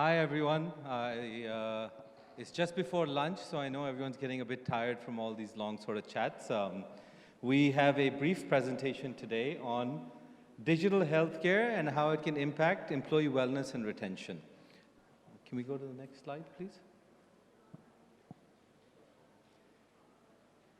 Hi, everyone. It's just before lunch, so I know everyone's getting a bit tired from all these long sort of chats. We have a brief presentation today on digital healthcare and how it can impact employee wellness and retention. Can we go to the next slide, please?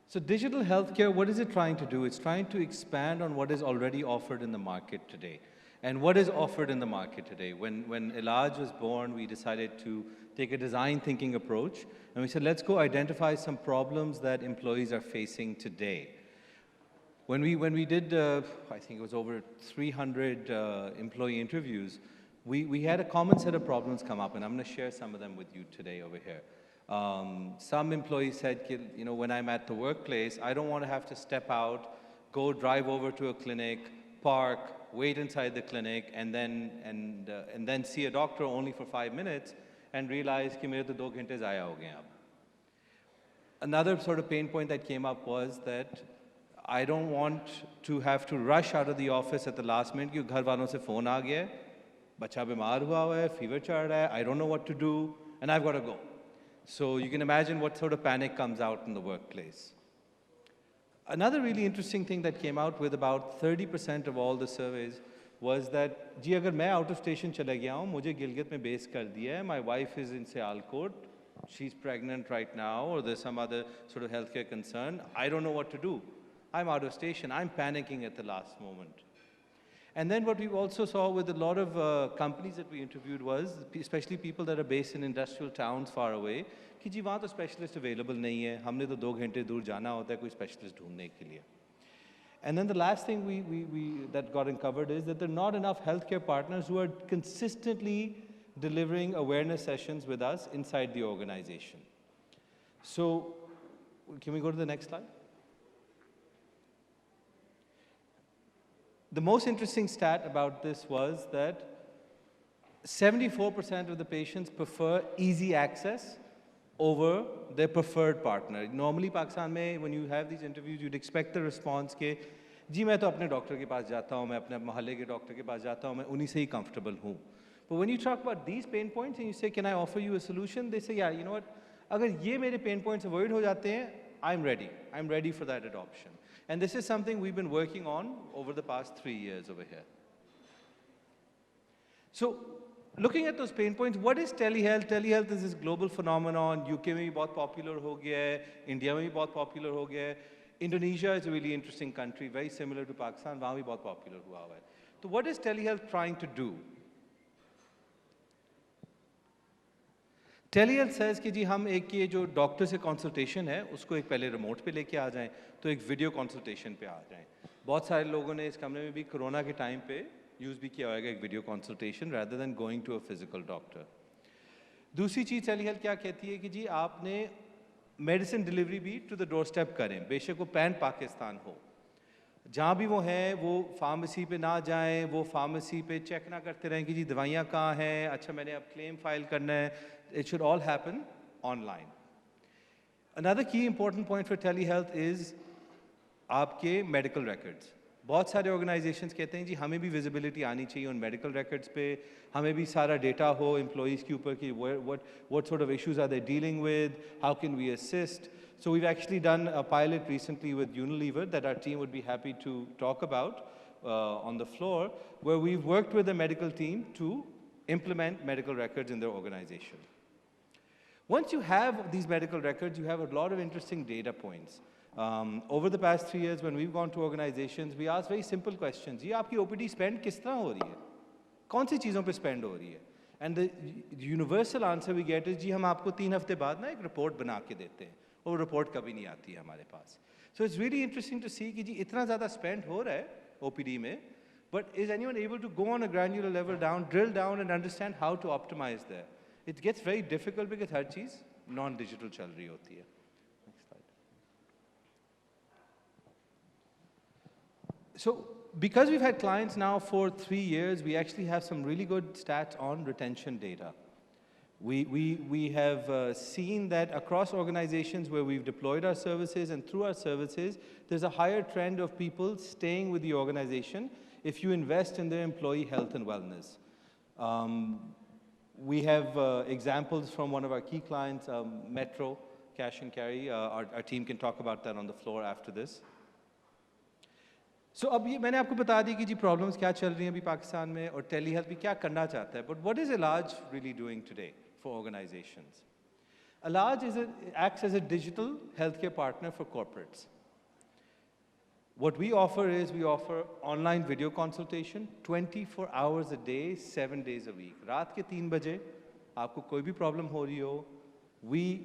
So digital healthcare, what is it trying to do? It's trying to expand on what is already offered in the market today. And what is offered in the market today? When Elaj was born, we decided to take a design thinking approach. And we said, let's go identify some problems that employees are facing today. When we did, I think it was over 300 employee interviews, we had a common set of problems come up. And I'm going to share some of them with you today over here. Some employees said, you know, when I'm at the workplace, I don't want to have to step out, go drive over to a clinic, park, wait inside the clinic, and then see a doctor only for 5 minutes and realize कि मेरे तो 2 घंटे ज़ाया हो गए अब. Another sort of pain point that came up was that I don't want to have to rush out of the office at the last minute क्योंकि घर वालों से phone आ गया है, बच्चा बीमार हुआ है, fever चढ़ रहा है, I don't know what to do, and I've got to go. So you can imagine what sort of panic comes out in the workplace. Another really interesting thing that came out with about 30% of all the surveys was that, जी अगर मैं out of station चला गया हूँ, मुझे गिलगित में base कर दिया है, my wife is in Sialkot, she's pregnant right now, or there's some other sort of healthcare concern, I don't know what to do. I'm out of station, I'm panicking at the last moment. And then what we also saw with a lot of companies that we interviewed was, especially people that are based in industrial towns far away, कि जी वहाँ तो specialist available नहीं है, हमने तो 2 घंटे दूर जाना होता है कोई specialist ढूंढने के लिए. And then the last thing that got uncovered is that there are not enough healthcare partners who are consistently delivering awareness sessions with us inside the organization. So, can we go to the next slide? The most interesting stat about this was that 74% of the patients prefer easy access over their preferred partner. Normally, Pakistan mein, when you have these interviews, you'd expect the response ke, जी मैं तो अपने doctor के पास जाता हूँ, मैं अपने मोहल्ले के डॉक्टर के पास जाता हूँ, मैं उन्हीं से ही comfortable हूँ. But when you talk about these pain points and you say, can I offer you a solution? They say, yeah, you know what? अगर ये मेरे pain points avoid हो जाते हैं, I'm ready. I'm ready for that adoption. And this is something we've been working on over the past 3 years over here. So, looking at those pain points, what is telehealth? Telehealth is this global phenomenon. UK में भी बहुत popular हो गया है, India में भी बहुत popular हो गया है. Indonesia is a really interesting country, very similar to Pakistan. वहाँ भी बहुत popular हुआ हुआ है. So, what is telehealth trying to do? Telehealth says कि जी हम एक ये जो डॉक्टर से कंसल्टेशन है उसको एक पहले रिमोट पे लेके आ जाएं तो एक वीडियो कंसल्टेशन पे आ जाएं. बहुत सारे लोगों ने इस कमरे में भी कोरोना के टाइम पे यूज़ भी किया होगा एक video consultation rather than going to a physical doctor. दूसरी चीज़ टेलीहेल्थ क्या कहती है कि जी आपने मेडिसिन डिलीवरी भी टू द डोर स्टेप करें, बेशक वो पैन पाकिस्तान हो, जहाँ भी वो हैं वो फार्मेसी पे ना जाएं, वो फार्मेसी पे चेक ना करते रहें कि जी दवाइयाँ कहाँ हैं, अच्छा मैंने अब क्लेम फाइल करना है. It should all happen online. Another key important point for telehealth is आपके medical records. बहुत सारे organizations कहते हैं जी हमें भी visibility आनी चाहिए उन medical records पे, हमें भी सारा data हो employees के ऊपर कि what sort of issues are they dealing with, how can we assist. So we've actually done a pilot recently with Unilever that our team would be happy to talk about on the floor, where we've worked with the medical team to implement medical records in their organization. Once you have these medical records, you have a lot of interesting data points. Over the past 3 years, when we've gone to organizations, we ask very simple questions. जी आपकी OPD spend किस तरह हो रही है? कौन सी चीज़ों पे spend हो रही है? And the universal answer we get is जी हम आपको 3 हफ्ते बाद ना एक report बना के देते हैं. वो report कभी नहीं आती है हमारे पास. So it's really interesting to see कि जी इतना ज़्यादा spend हो रहा है OPD में, but is anyone able to go on a granular level down, drill down and understand how to optimize there? It gets very difficult because her cheese non-digital चल रही होती है. Next slide. So, because we've had clients now for 3 years, we actually have some really good stats on retention data. We have seen that across organizations where we've deployed our services and through our services, there's a higher trend of people staying with the organization if you invest in their employee health and wellness. We have examples from one of our key clients, Metro Cash and Carry. Our team can talk about that on the floor after this. So अब ये मैंने आपको बता दी कि जी problems क्या चल रही हैं अभी पाकिस्तान में और telehealth भी क्या करना चाहता है. But what is Ilaj really doing today for organizations? Ilaj acts as a digital healthcare partner for corporates. What we offer is we offer online video consultation 24 hours a day, 7 days a week. रात के 3 बजे आपको कोई भी problem हो रही हो, we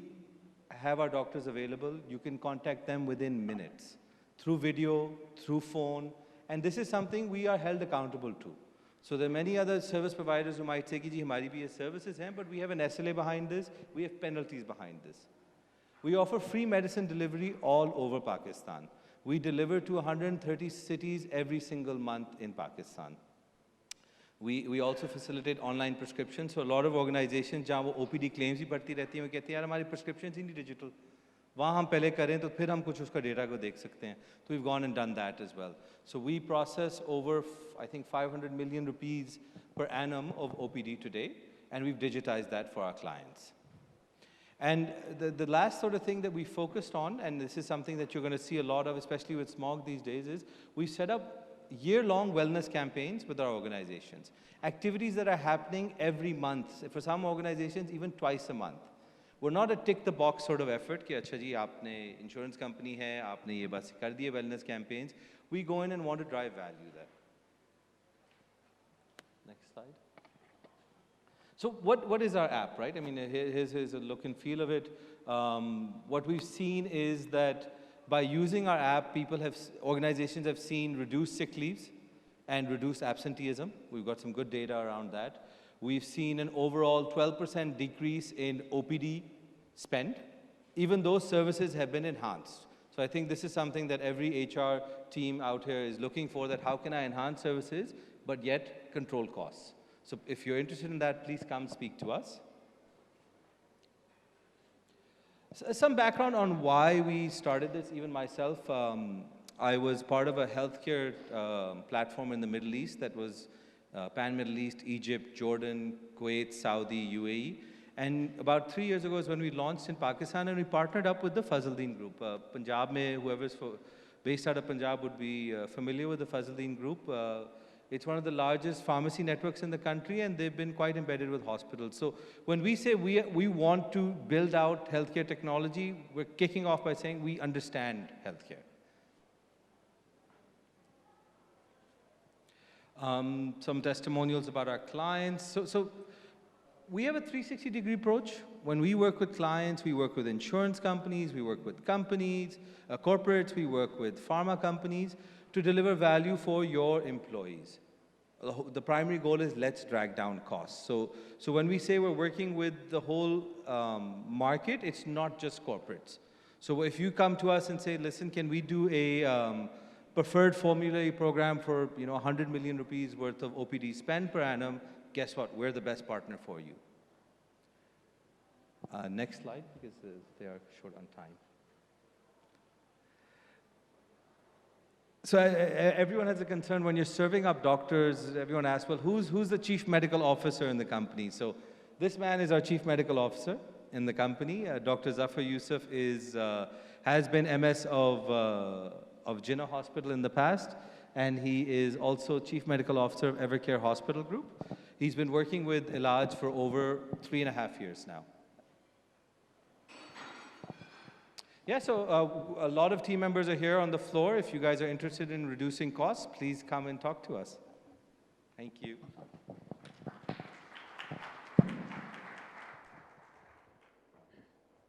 have our doctors available. You can contact them within minutes through video, through phone, and this is something we are held accountable to. So there are many other service providers who might say कि जी हमारी भी ये services हैं, but we have an SLA behind this, we have penalties behind this. We offer free medicine delivery all over Pakistan. We deliver to 130 cities every single month in Pakistan. We also facilitate online prescriptions. So a lot of organizations जहाँ वो OPD claims ही बढ़ती रहती हैं, वो कहती हैं यार हमारी prescriptions ही नहीं digital. वहाँ हम पहले करें तो फिर हम कुछ उसका data को देख सकते हैं. So we've gone and done that as well. So we process over, I think, 500 million rupees per annum of OPD today, and we've digitized that for our clients. And the last sort of thing that we focused on, and this is something that you're going to see a lot of, especially with smog these days, is we set up year-long wellness campaigns with our organizations. Activities that are happening every month, for some organizations, even twice a month. We're not a tick-the-box sort of effort, कि अच्छा जी आपने insurance company है, आपने ये बस कर दिए wellness campaigns. We go in and want to drive value there. Next slide. So what is our app, right? I mean, here's a look and feel of it. What we've seen is that by using our app, organizations have seen reduced sick leaves and reduced absenteeism. We've got some good data around that. We've seen an overall 12% decrease in OPD spend, even though services have been enhanced. So I think this is something that every HR team out here is looking for, that how can I enhance services, but yet control costs? So if you're interested in that, please come speak to us. So some background on why we started this, even myself. I was part of a healthcare platform in the Middle East that was Pan-Middle East, Egypt, Jordan, Kuwait, Saudi, UAE. And about 3 years ago is when we launched in Pakistan, and we partnered up with the Fazaldeen Group. Punjab mein, whoever's based out of Punjab would be familiar with the Fazaldeen Group. It's one of the largest pharmacy networks in the country, and they've been quite embedded with hospitals. So when we say we want to build out healthcare technology, we're kicking off by saying we understand healthcare. Some testimonials about our clients. So we have a 360-degree approach. When we work with clients, we work with insurance companies, we work with companies, corporates, we work with pharma companies to deliver value for your employees. The primary goal is let's drag down costs. So when we say we're working with the whole market, it's not just corporates. So if you come to us and say, listen, can we do a preferred formulary program for 100 million rupees worth of OPD spend per annum, guess what? We're the best partner for you. Next slide, because they are short on time. So everyone has a concern when you're serving up doctors. Everyone asks, well, who's the chief medical officer in the company? So this man is our chief medical officer in the company. Dr. Zafar Yusuf has been MS of Jinnah Hospital in the past, and he is also chief medical officer of Evercare Hospital Group. He's been working with Ilaj for over 3.5 years now. Yeah, so a lot of team members are here on the floor. If you guys are interested in reducing costs, please come and talk to us. Thank you.